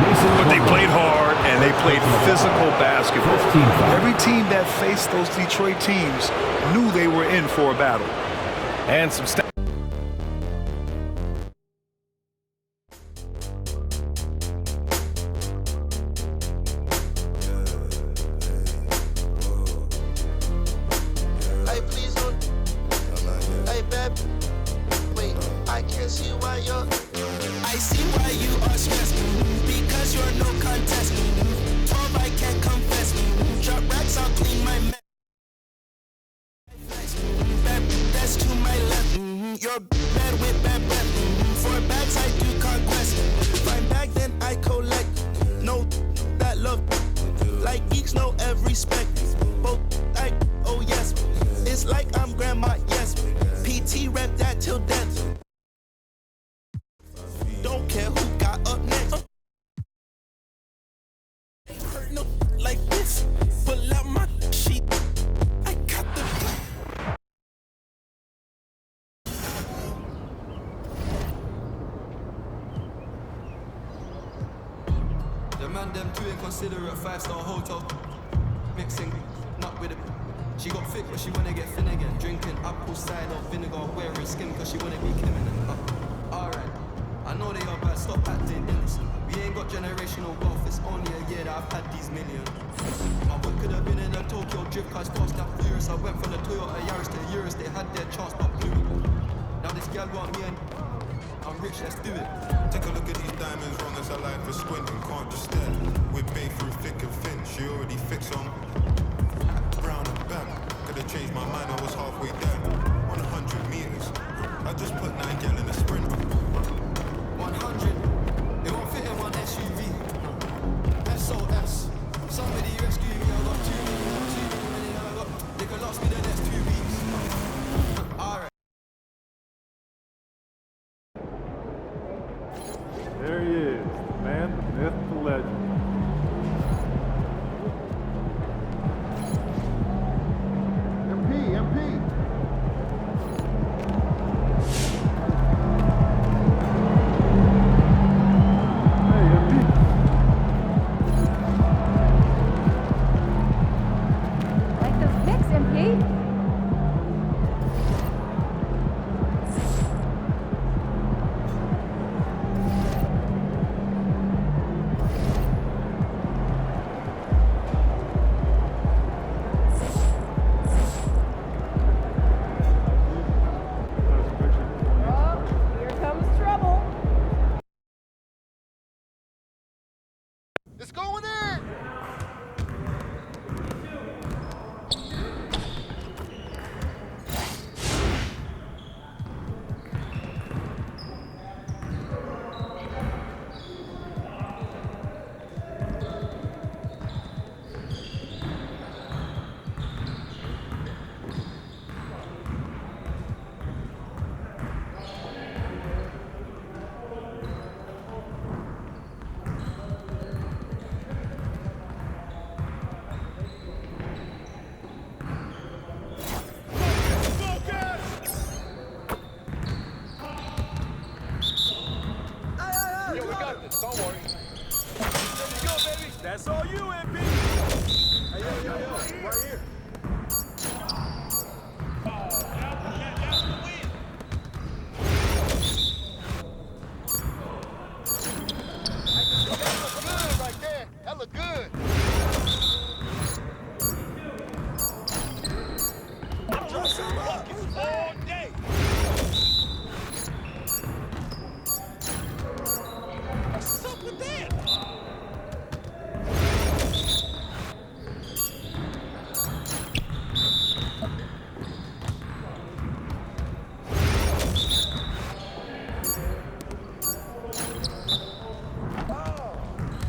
But they played hard, and they played physical basketball. Every team that faced those Detroit teams knew they were in for a battle. And some stats. I see why you are stressed, because you're no contest. 12, I can't confess. Drop racks, I'll clean my mess. That's to my left. You're bad with bad breath. For bags, I do conquest. Find bag, then I collect. No, that love. Like geeks know every spec. Both like, oh yes. It's like I'm grandma, yes. PT rep that till death. Don't care who got up next. No, like this. Pull out my sheet. I got the. The man them too inconsiderate, 5-star hotel. Mixing, not with it. She got thick but she wanna get thin again. Drinking apple cider vinegar, wearing skin cause she wanna be Kim in it. Alright. I know they are bad, stop acting innocent. We ain't got generational wealth, it's only a year that I've had these millions. My work could have been in a Tokyo drift, cause fast and furious. I went from the Toyota Yaris to Urus, they had their chance but blew it. Now this gal want me and I'm rich, let's do it. Take a look at these diamonds, wrong as her life is squinting, can't just stare. We're bathed through thick and thin, she already fixed on. Brown and back, could've changed my mind, I was halfway there. 100 meters, I just put 9 gal in a sprint. 100, it won't fit in one SUV. SOS, somebody rescue me, I got too many, I got, they could last me the next 2 weeks. Alright. There he is, the man, the myth, the legend. MP. Like those pics, MP? Oh, here comes trouble. It's going in! Don't worry. There you go, baby. That's all you, MP. Hey, yo, right here. Good right there. That look good. Drop some buckets all day. What's up with that?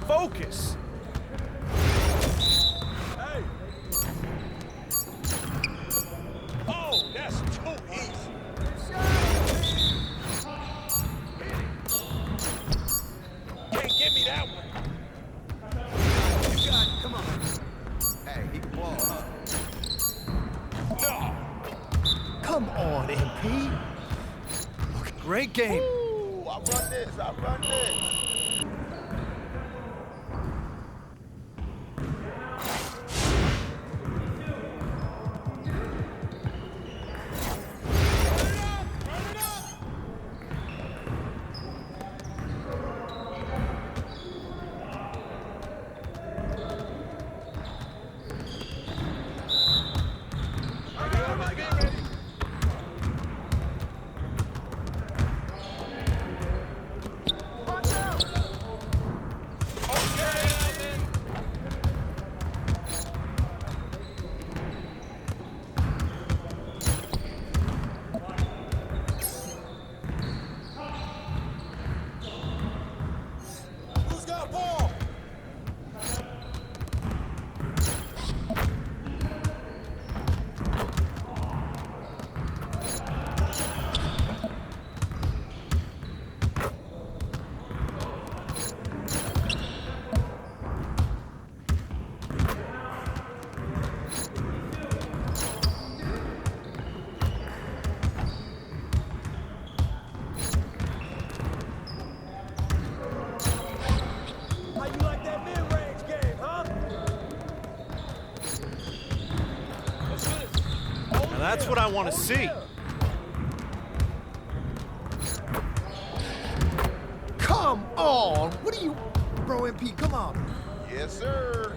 Focus. Hey. Oh, that's too easy. Can't give me that one. You got it. Come on. Hey, he can ball, huh? No. Come on, MP. Great game. Ooh, I run this. That's what I want to see. Come on! What are you... Bro, MP, come on. Yes, sir.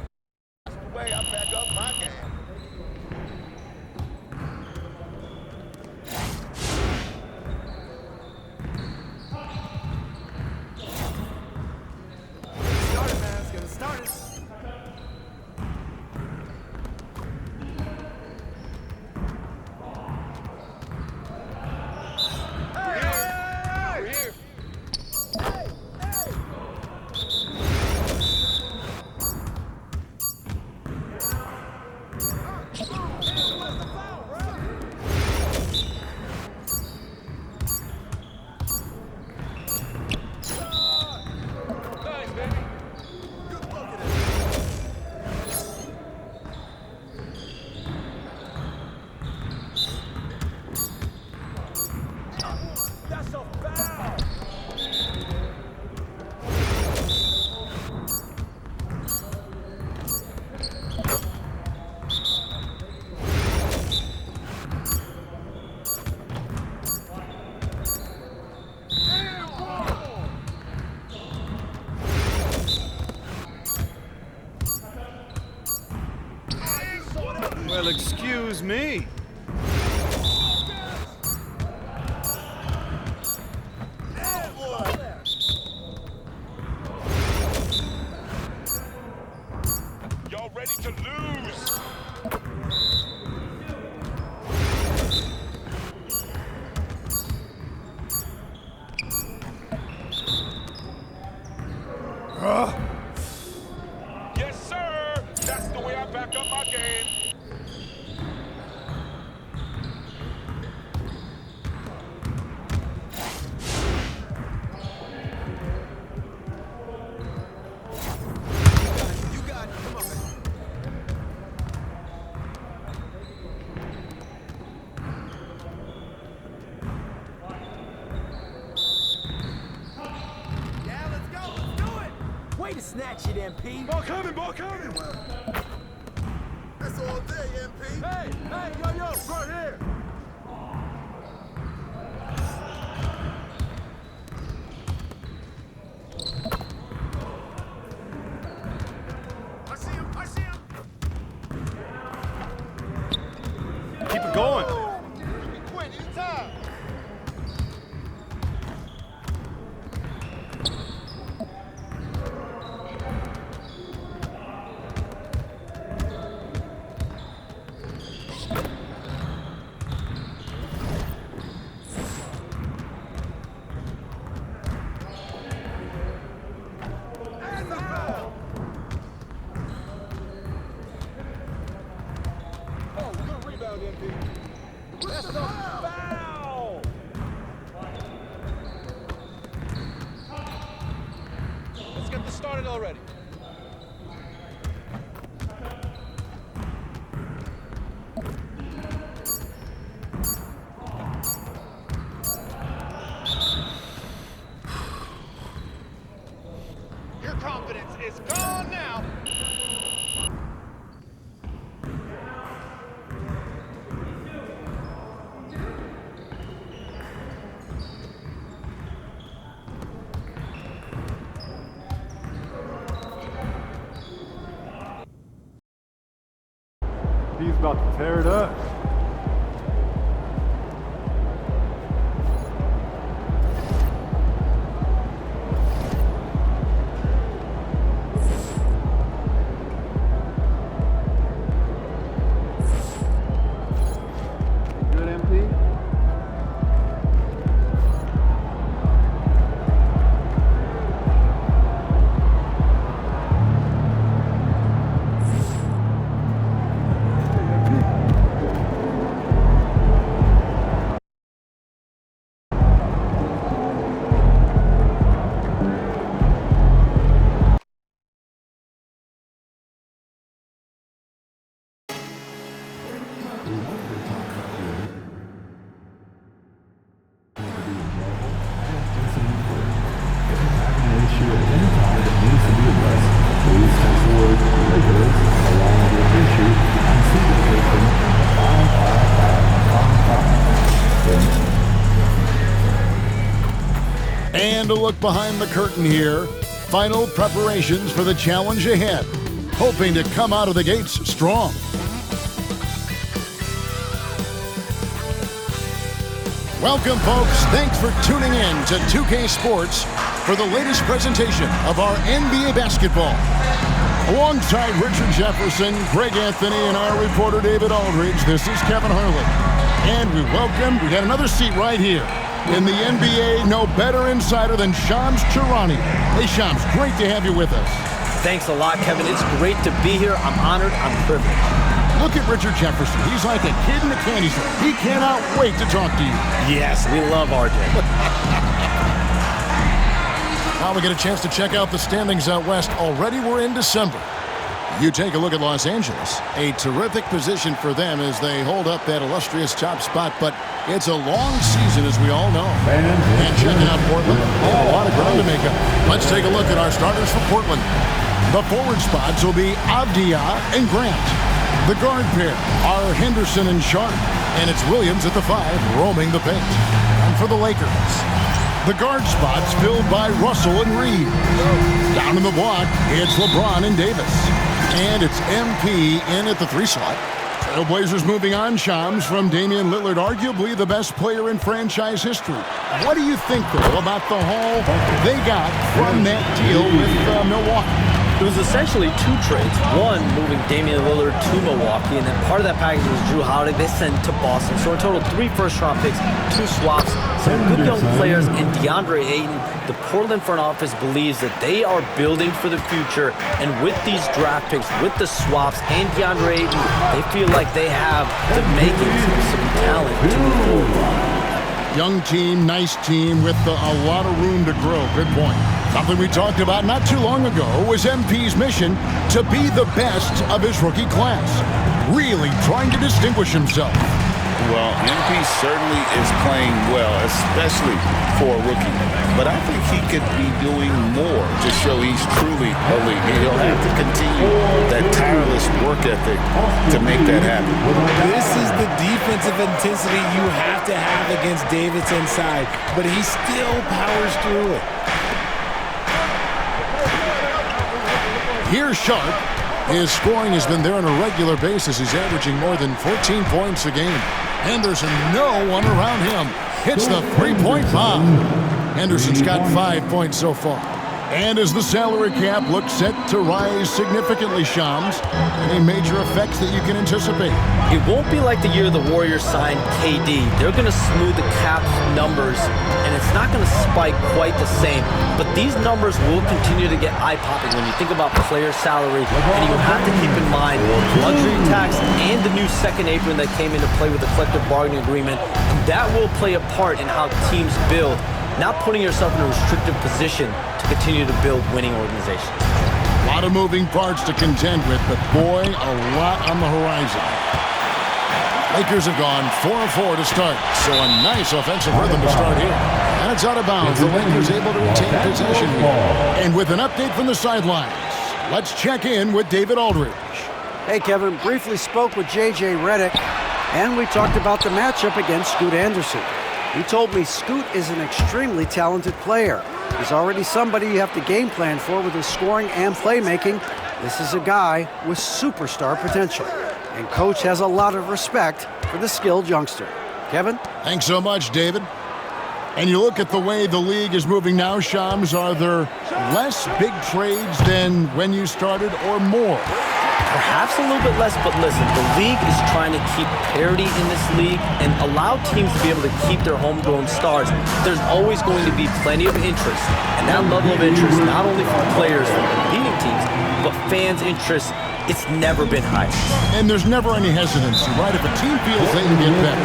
That's the way I back up my game. Started, man. Let's get it started. Well, excuse me. Y'all ready to lose? Yes, sir. That's the way I back up my game. You got it. Come on, man. Yeah, let's go. Let's do it. Way to snatch it, MP. Ball coming, ball coming. That's all day, MP. Hey, yo, right here. I see him. I see him. Keep it going. You can quit anytime. Oh, good rebound, MP. That's a foul. Let's get this started already. Your confidence is gone now. He's about to tear it up. Good, MP? behind the curtain here. Final preparations for the challenge ahead. Hoping to come out of the gates strong. Welcome, folks. Thanks for tuning in to 2K Sports for the latest presentation of our NBA basketball. Alongside Richard Jefferson, Greg Anthony, and our reporter David Aldridge, this is Kevin Harlan. And we got another seat right here. In the NBA, no better insider than Shams Charania. Hey, Shams, great to have you with us. Thanks a lot, Kevin. It's great to be here. I'm honored. I'm privileged. Look at Richard Jefferson. He's like a kid in a candy store. He cannot wait to talk to you. Yes, we love RJ. Now we get a chance to check out the standings out west. Already we're in December. You take a look at Los Angeles. A terrific position for them as they hold up that illustrious top spot, but it's a long season, as we all know. And checking out Portland, they have a lot of ground to make up. Let's take a look at our starters for Portland. The forward spots will be Avdia and Grant. The guard pair are Henderson and Sharp, and it's Williams at the 5 roaming the paint. And for the Lakers, the guard spots filled by Russell and Reed. Down in the block, it's LeBron and Davis. And it's MP in at the 3 slot. Trailblazers moving on, Shams, from Damian Lillard, arguably the best player in franchise history. What do you think, though, about the haul they got from that deal with Milwaukee? It was essentially 2 trades. One, moving Damian Lillard to Milwaukee, and then part of that package was Drew Holiday they sent to Boston. So in total, 3 first-round picks, 2 swaps, some good young players, and DeAndre Ayton. The Portland front office believes that they are building for the future, and with these draft picks, with the swaps, and DeAndre Ayton, they feel like they have the makings of some talent to move forward. Young team, nice team with a lot of room to grow. Good point. Something we talked about not too long ago was MP's mission to be the best of his rookie class. Really trying to distinguish himself. Well, MP certainly is playing well, especially for a rookie. But I think he could be doing more to show he's truly elite. He'll have to continue that tireless work ethic to make that happen. This is the defensive intensity you have to have against Davis inside, but he still powers through it. Here's Sharp. His scoring has been there on a regular basis. He's averaging more than 14 points a game. Henderson, no one around him. Hits the 3-point bomb. Henderson's got 5 points so far. And as the salary cap looks set to rise significantly, Shams, any major effects that you can anticipate? It won't be like the year the Warriors signed KD. They're going to smooth the cap numbers, and it's not going to spike quite the same. But these numbers will continue to get eye-popping when you think about player salary, and you have to keep in mind luxury tax and the new second apron that came into play with the collective bargaining agreement. And that will play a part in how teams build, not putting yourself in a restrictive position to continue to build winning organizations. A lot of moving parts to contend with, but boy, a lot on the horizon. Lakers have gone 4-4 to start, so a nice offensive rhythm to start here. And it's out of bounds. The Lakers able to retain possession here. And with an update from the sidelines, let's check in with David Aldridge. Hey, Kevin, briefly spoke with J.J. Redick, and we talked about the matchup against Scoot Anderson. He told me Scoot is an extremely talented player. He's already somebody you have to game plan for with his scoring and playmaking. This is a guy with superstar potential. And Coach has a lot of respect for the skilled youngster. Kevin? Thanks so much, David. And you look at the way the league is moving now, Shams, are there less big trades than when you started or more? Perhaps a little bit less, but listen, the league is trying to keep parity in this league and allow teams to be able to keep their homegrown stars. There's always going to be plenty of interest, and that level of interest, not only from players from competing teams, but fans' interest, it's never been higher. And there's never any hesitancy, right? If a team feels they can get better,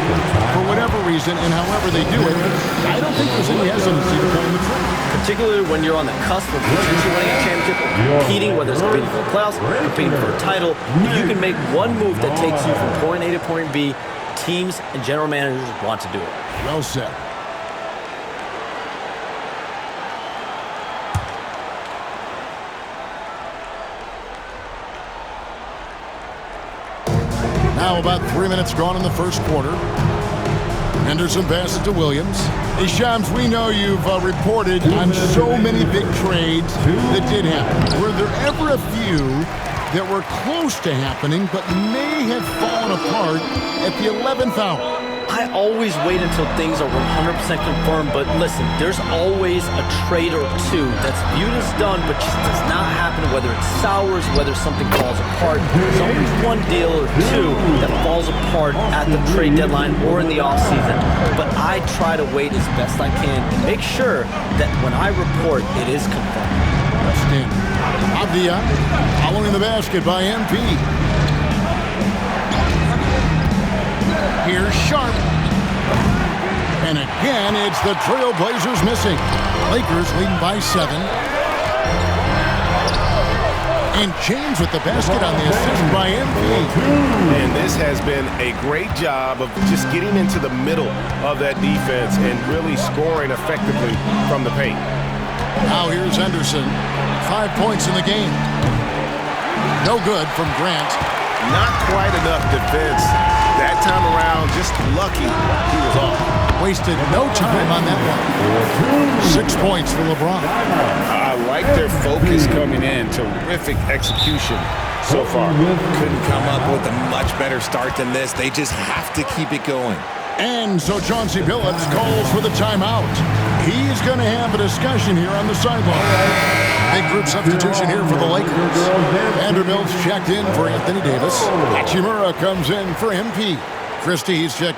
for whatever reason, and however they do it, I don't think there's any hesitancy to pulling the trigger. Particularly when you're on the cusp of potentially winning a championship, or competing, whether it's competing for the playoffs, competing for a title, you can make one move that takes you from point A to point B. Teams and general managers want to do it. Well said. Now about 3 minutes gone in the first quarter. Henderson passes to Williams. Hey, Shams, we know you've reported on so many big trades that did happen. Were there ever a few that were close to happening but may have fallen apart at the 11th hour? I always wait until things are 100% confirmed, but listen, there's always a trade or two that's viewed as done but just does not happen, whether it sours, whether something falls apart. There's always one deal or two that falls apart at the trade deadline or in the offseason. But I try to wait as best I can and make sure that when I report, it is confirmed. Outstanding. Avdia following the basket by MP. Here's Sharp. And again, it's the Trailblazers missing. Lakers leading by 7. And James with the basket on the assist by MP. And this has been a great job of just getting into the middle of that defense and really scoring effectively from the paint. Now here's Henderson. 5 points in the game. No good from Grant. Not quite enough defense that time around. Just lucky he was off. Wasted no time on that one. 6 points for LeBron. I like their focus coming in. Terrific execution so far. Couldn't come up with a much better start than this. They just have to keep it going. And so Chauncey Billups calls for the timeout. He's going to have a discussion here on the sideline. Big group substitution here for the Lakers. Vanderbilt's checked in for Anthony Davis. Hachimura comes in for MP. Christie's checked.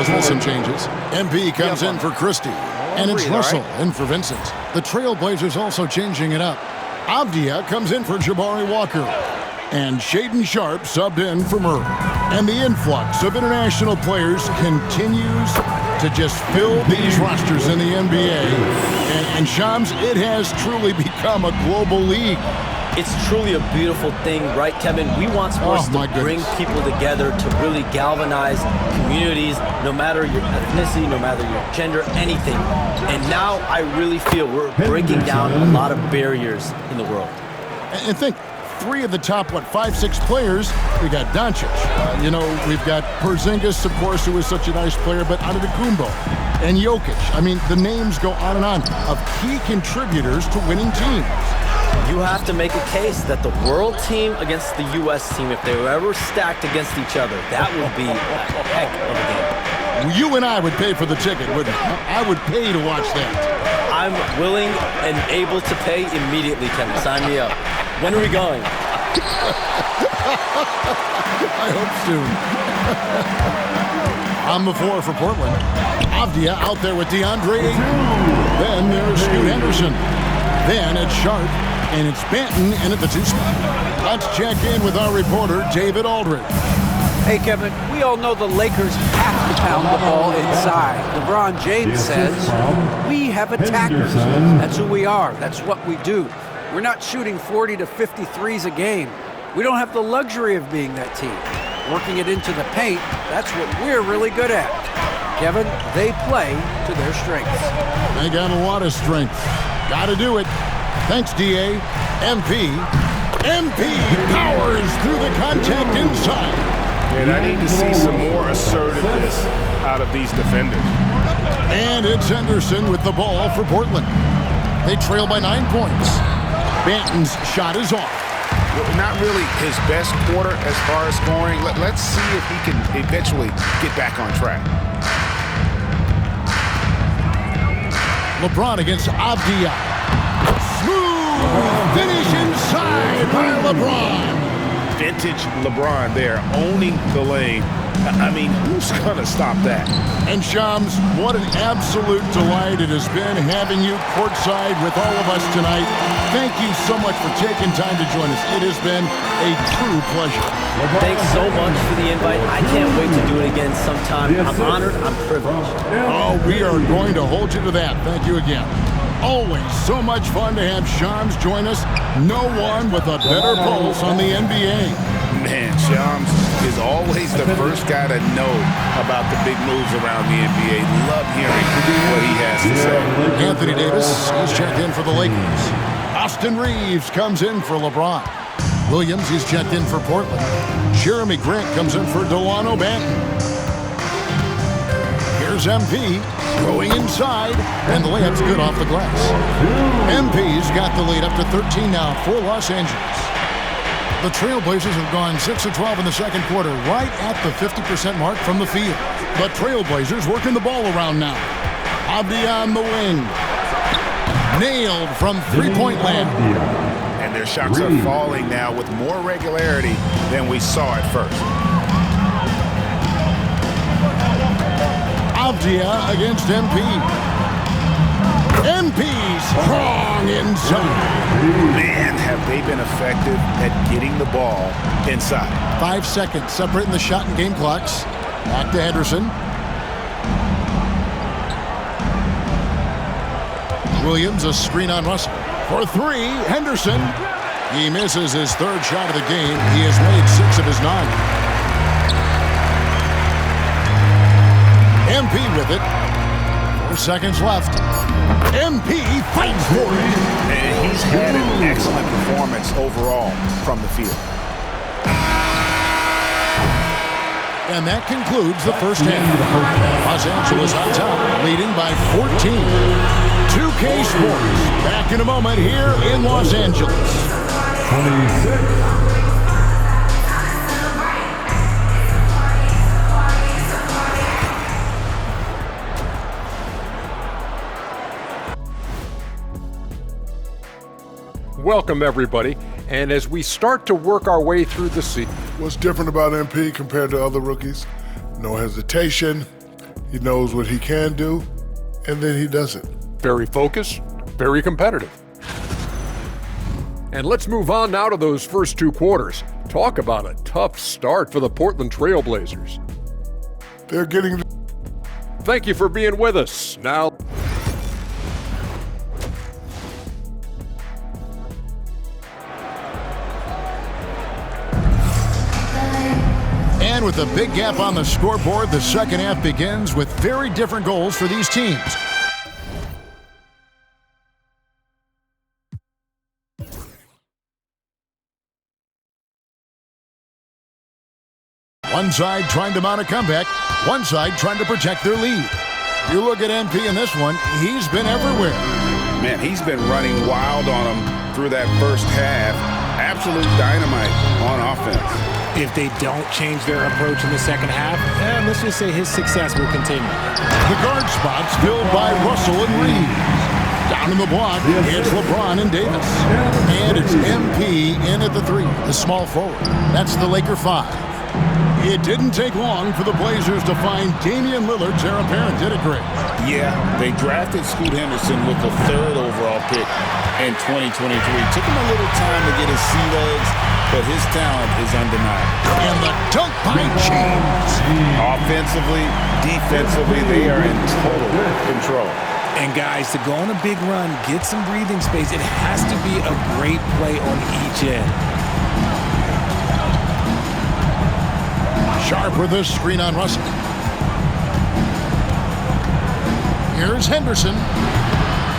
Wilson changes. MP comes in for Christie. And it's Russell in for Vincent. The Trailblazers also changing it up. Avdia comes in for Jabari Walker. And Shaedon Sharp subbed in for Murray. And the influx of international players continues to just fill these rosters in the NBA. And Shams, it has truly become a global league. It's truly a beautiful thing, right, Kevin? We want sports to bring people together, to really galvanize communities, no matter your ethnicity, no matter your gender, anything. And now I really feel we're breaking down a lot of barriers in the world. And think, 3 of the top, 5, 6 players, we got Doncic. We've got Porzingis, of course, who is such a nice player, but Antetokounmpo and Jokic. I mean, the names go on and on of key contributors to winning teams. You have to make a case that the world team against the U.S. team, if they were ever stacked against each other, that would be a heck of a game. You and I would pay for the ticket, wouldn't we? I would pay to watch that. I'm willing and able to pay immediately, Kevin. Sign me up. When are we going? I hope soon. On the floor for Portland. Avdia out there with DeAndre Ayton. Then there's Scoot Henderson. Then it's Sharp. And it's Banton in at the 2 spot. Let's check in with our reporter, David Aldridge. Hey, Kevin, we all know the Lakers have to pound the ball inside. LeBron James says, we have attackers. That's who we are. That's what we do. We're not shooting 40 to 50 threes a game. We don't have the luxury of being that team. Working it into the paint, that's what we're really good at. Kevin, they play to their strengths. They got a lot of strength. Got to do it. Thanks, DA. MP powers through the contact inside. And I need to see some more assertiveness out of these defenders. And it's Henderson with the ball for Portland. They trail by 9 points. Banton's shot is off. Not really his best quarter as far as scoring. Let's see if he can eventually get back on track. LeBron against Avdia. Smooth finish inside by LeBron. Vintage LeBron there, owning the lane. I mean, who's going to stop that? And Shams, what an absolute delight it has been having you courtside with all of us tonight. Thank you so much for taking time to join us. It has been a true pleasure. Thanks so much for the invite. I can't wait to do it again sometime. I'm honored. I'm privileged. Oh, we are going to hold you to that. Thank you again. Always so much fun to have Shams join us. No one with a better pulse on the NBA. Man, Shams is always the first guy to know about the big moves around the NBA. Love hearing what he has to say. Anthony Davis, he's checked in for the Lakers. Austin Reeves comes in for LeBron. Williams, he's checked in for Portland. Jeremy Grant comes in for Delano Banton. Here's MP going inside, and the layup's good off the glass. MP's got the lead up to 13 now for Los Angeles. The Trailblazers have gone 6 of 12 in the second quarter, right at the 50% mark from the field. The Trailblazers working the ball around now. Avdia on the wing. Nailed from three-point land. And their shots are falling now with more regularity than we saw at first. Avdia against MP. MP strong inside. Man, have they been effective at getting the ball inside. 5 seconds separating the shot and game clocks. Back to Henderson. Williams, a screen on Russell. For three, Henderson. He misses his third shot of the game. He has made 6 of his 9. MP with it. 4 seconds left. MP fights for it. And he's had an excellent performance overall from the field. And that concludes the first half. Los Angeles on top, leading by 14. 2K Sports, back in a moment here in Los Angeles. 26. Welcome, everybody. And as we start to work our way through the season. What's different about MP compared to other rookies? No hesitation. He knows what he can do, and then he does it. Very focused, very competitive. And let's move on now to those first 2 quarters. Talk about a tough start for the Portland Trail Blazers. They're getting... Thank you for being with us. Now... And with a big gap on the scoreboard, the second half begins with very different goals for these teams. One side trying to mount a comeback, one side trying to protect their lead. You look at MP in this one, he's been everywhere. Man, he's been running wild on them through that first half. Absolute dynamite on offense. If they don't change their approach in the second half, let's just say his success will continue. The guard spots filled by Russell and Reeves. Down in the block, it's LeBron and Davis. And it's MP in at the 3, the small forward. That's the Laker 5. It didn't take long for the Blazers to find Damian Lillard's heir apparent, did it, Greg? Yeah, they drafted Scoot Henderson with the 3rd overall pick in 2023. Took him a little time to get his sea legs, but his talent is undeniable. And the dunk by James. Offensively, defensively, they are in total control. And guys, to go on a big run, get some breathing space, it has to be a great play on each end. Sharp with this screen on Russell. Here's Henderson.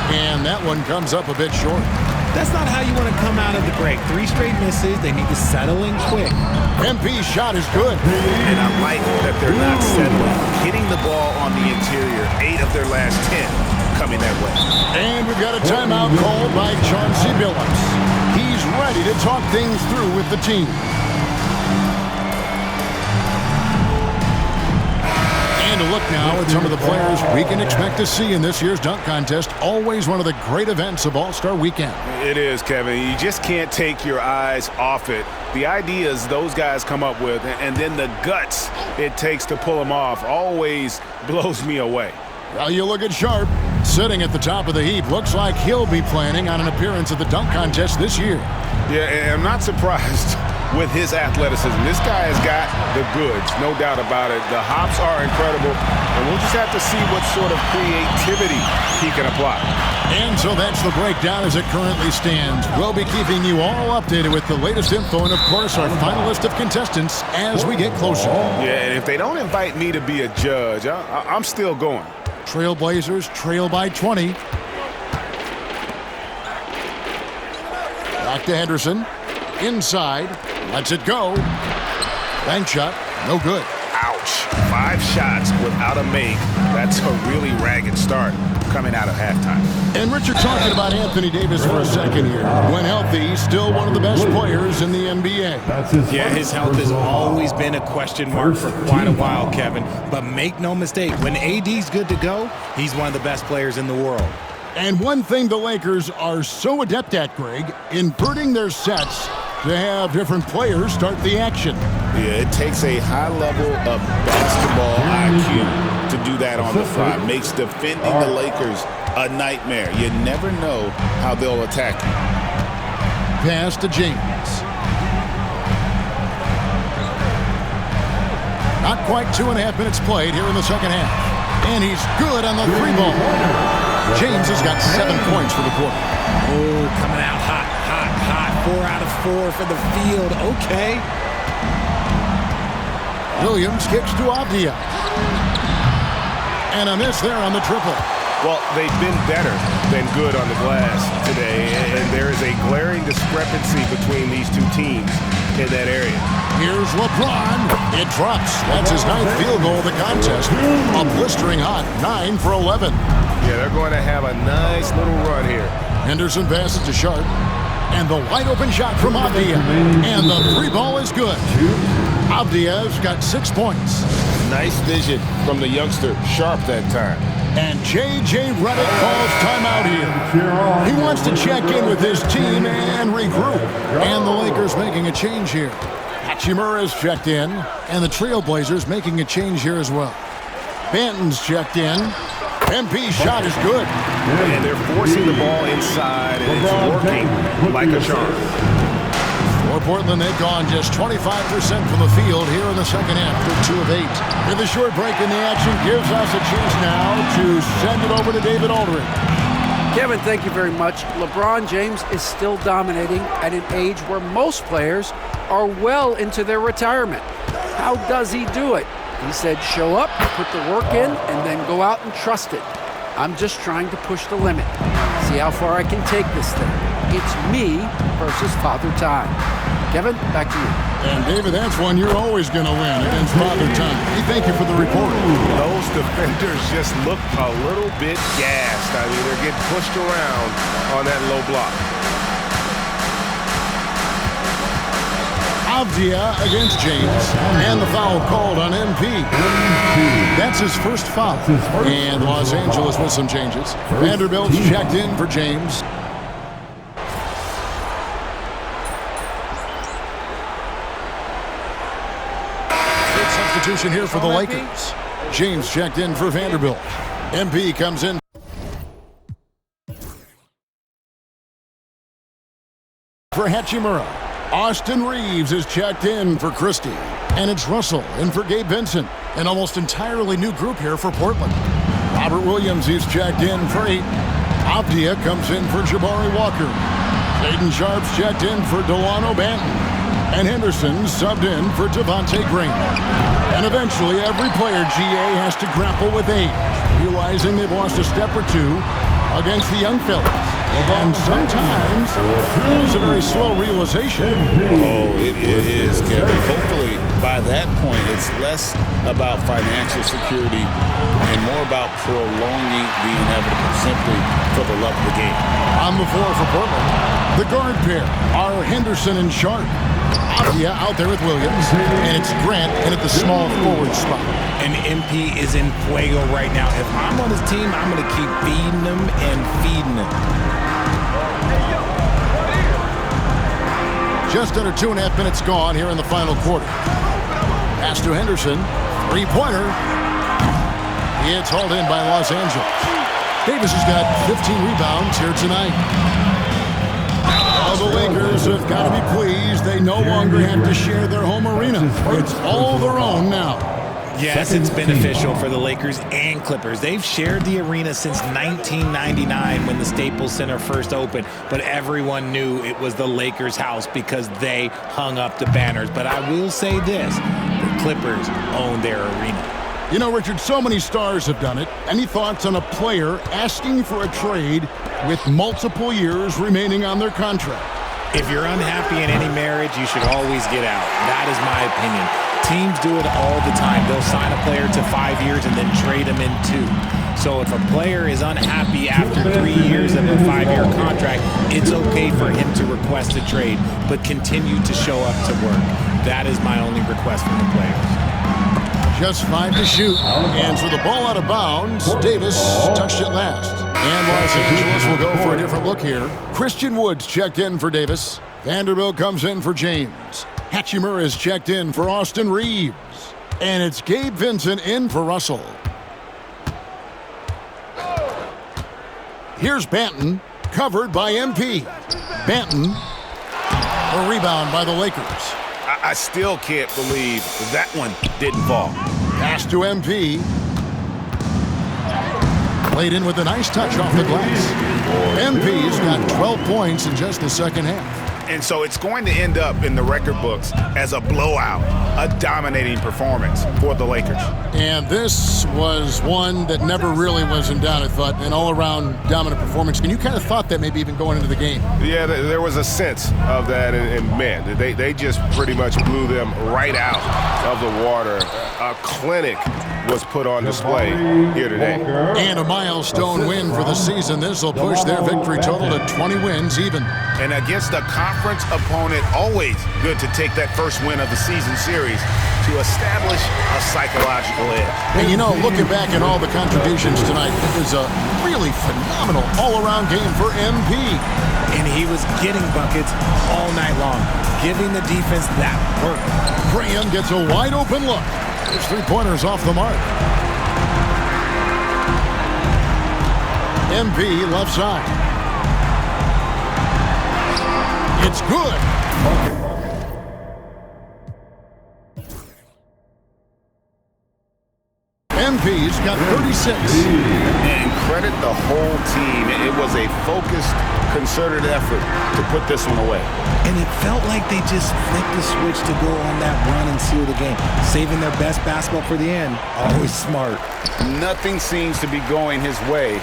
And that one comes up a bit short. That's not how you want to come out of the break. 3 straight misses. They need to settle in quick. MP's shot is good. And I like that they're not settling. Hitting the ball on the interior, 8 of their last 10 coming that way. And we've got a timeout called by Chauncey Billups. He's ready to talk things through with the team. And a look now at some of the players we can expect to see in this year's dunk contest. Always one of the great events of All-Star Weekend. It is, Kevin. You just can't take your eyes off it. The ideas those guys come up with, and then the guts it takes to pull them off, always blows me away. Well, you look at Sharp, sitting at the top of the heap. Looks like he'll be planning on an appearance at the dunk contest this year. Yeah, and I'm not surprised with his athleticism. This guy has got the goods, no doubt about it. The hops are incredible, and we'll just have to see what sort of creativity he can apply. And so that's the breakdown as it currently stands. We'll be keeping you all updated with the latest info and, of course, our final list of contestants as we get closer. Yeah, and if they don't invite me to be a judge, I'm still going. Trailblazers trail by 20. Back to Henderson. Inside. Lets it go. Bank shot. No good. Ouch. 5 shots without a make. That's a really ragged start coming out of halftime. And Richard, talking about Anthony Davis for a second here. When healthy, still one of the best players in the NBA. Yeah, his health has always been a question mark for quite a while, Kevin. But make no mistake, when AD's good to go, he's one of the best players in the world. And one thing the Lakers are so adept at, Greg, inverting their sets to have different players start the action. Yeah, it takes a high level of basketball IQ to do that on the fly. Makes defending the Lakers a nightmare. You never know how they'll attack you. Pass to James. Not quite 2.5 minutes played here in the second half. And he's good on the 3-ball. James has got 7 points for the quarter. Oh, coming out hot. 4 out of 4 for the field. Okay. Williams kicks to Avdia. And a miss there on the triple. Well, they've been better than good on the glass today, and there is a glaring discrepancy between these two teams in that area. Here's LeBron. It drops. That's his 9th field goal of the contest. A blistering hot 9 for 11. Yeah, they're going to have a nice little run here. Henderson passes to Sharp. And the wide-open shot from Avdia. And the 3-ball is good. Avdia's got 6 points. Nice vision from the youngster, Sharp, that time. And J.J. Redick calls timeout here. He wants to check in with his team and regroup. And the Lakers making a change here. Hachimura's checked in. And the Trailblazers making a change here as well. Banton's checked in. MP's shot is good. And they're forcing the ball inside, and it's working like a charm. For Portland, they've gone just 25% from the field here in the second half. They're 2 of 8. And the short break in the action gives us a chance now to send it over to David Aldridge. Kevin, thank you very much. LeBron James is still dominating at an age where most players are well into their retirement. How does he do it? He said, show up, put the work in, and then go out and trust it. I'm just trying to push the limit. See how far I can take this thing. It's me versus Father Time. Kevin, back to you. And David, that's one you're always going to win against Father Time. Hey, thank you for the report. Those defenders just look a little bit gassed. I mean, they're getting pushed around on that low block. Avdia against James, and the foul called on MP. That's his first foul. And Los Angeles with some changes. Vanderbilt's checked in for James. Good substitution here for the Lakers. James checked in for Vanderbilt. MP comes in for Hachimura. Austin Reeves is checked in for Christie. And it's Russell in for Gabe Vincent. An almost entirely new group here for Portland. Robert Williams is checked in for 8. Avdia comes in for Jabari Walker. Shaedon Sharp's checked in for Delano Banton. And Henderson subbed in for Devontae Green. And eventually every player GA has to grapple with age, realizing they've lost a step or two against the young fellas. And sometimes it's a very slow realization. Oh, it is, Kevin. Hopefully, by that point, it's less about financial security and more about prolonging the inevitable, simply for the love of the game. On the floor for Portland, the guard pair are Henderson and Sharp. Avdia out there with Williams, and it's Grant in at the small forward spot. And MP is in fuego right now. If I'm on his team, I'm going to keep feeding him and feeding him. Just under 2.5 minutes gone here in the final quarter. Pass to Henderson. 3-pointer. It's hauled in by Los Angeles. Davis has got 15 rebounds here tonight. the Lakers have got to be pleased. They no longer have to share their home arena. It's all their own now. Yes, it's beneficial for the Lakers and Clippers. They've shared the arena since 1999 when the Staples Center first opened, but everyone knew it was the Lakers' house because they hung up the banners. But I will say this, the Clippers own their arena. You know, Richard, so many stars have done it. Any thoughts on a player asking for a trade with multiple years remaining on their contract? If you're unhappy in any marriage, you should always get out. That is my opinion. Teams do it all the time. They'll sign a player to 5 years and then trade him in 2. So if a player is unhappy after 3 years of a 5-year contract, it's okay for him to request a trade, but continue to show up to work. That is my only request from the players. Just 5 to shoot. And so the ball out of bounds. Davis touched it last. And Los Angeles will go for a different look here. Christian Woods checked in for Davis. Vanderbilt comes in for James. Hatchimer is checked in for Austin Reeves. And it's Gabe Vincent in for Russell. Here's Banton, covered by MP. Banton, a rebound by the Lakers. I still can't believe that one didn't fall. Pass to MP. Played in with a nice touch off the glass. MP's got 12 points in just the second half. And so it's going to end up in the record books as a blowout, a dominating performance for the Lakers. And this was one that never really was in doubt, I thought, an all-around dominant performance. And you kind of thought that maybe even going into the game. Yeah, there was a sense of that, and man, they just pretty much blew them right out of the water. A clinic was put on display here today. And a milestone win for the season. This will push their victory total to 20 wins even. And against a conference opponent, always good to take that first win of the season series to establish a psychological edge. And you know, looking back at all the contributions tonight, it was a really phenomenal all-around game for MP. And he was getting buckets all night long, giving the defense that work. Graham gets a wide-open look. His three-pointers off the mark. MP left side. It's good. MP's got 36. And credit the whole team. It was a focused, concerted effort to put this one away. And it felt like they just flipped the switch to go on that run and seal the game. Saving their best basketball for the end. Always smart. Nothing seems to be going his way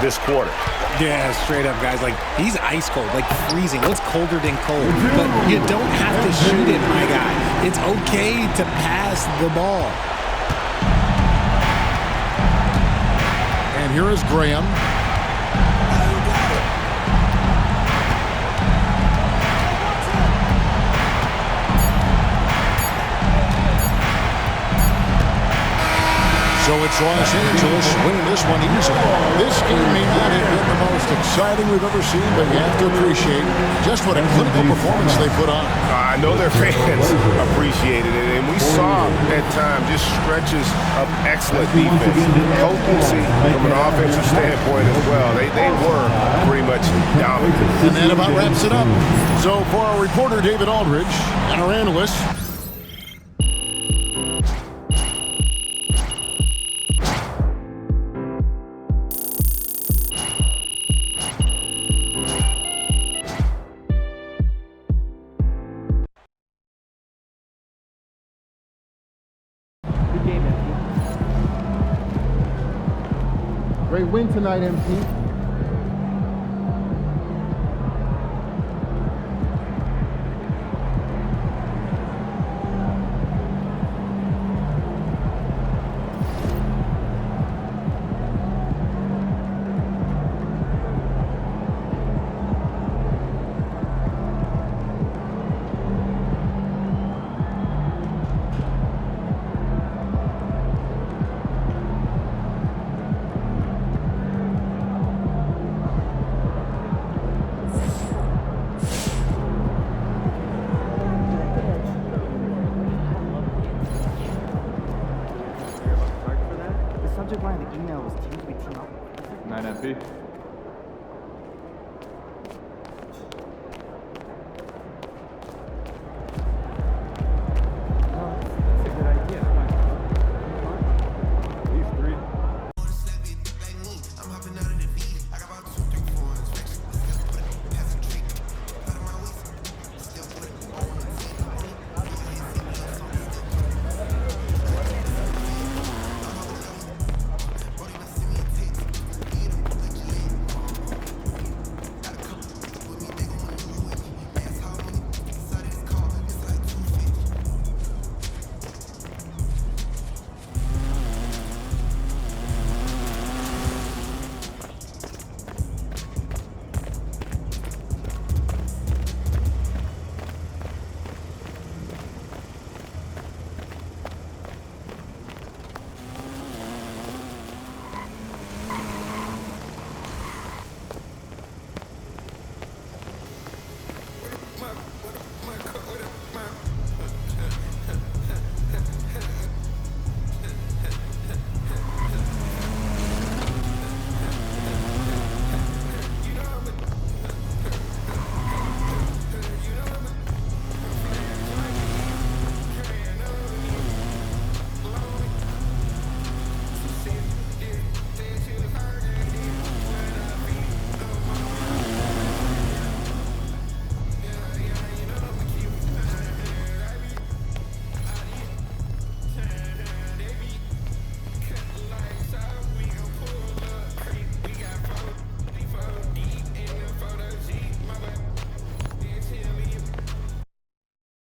this quarter. Yeah, straight up, guys. Like, he's ice cold, like freezing. What's colder than cold? But you don't have to shoot it, my guy. It's okay to pass the ball. And here is Graham. So it's Los Angeles winning this one easily. This game may not have been the most exciting we've ever seen, but you have to appreciate just what a clinical performance they put on. I know their fans appreciated it, and we saw at times just stretches of excellent defense, potency from an offensive standpoint as well. They were pretty much dominant. And that about wraps it up. So for our reporter, David Aldridge, and our analyst, great win tonight, MP. Subject line of the email was teams we team up with. 9MP.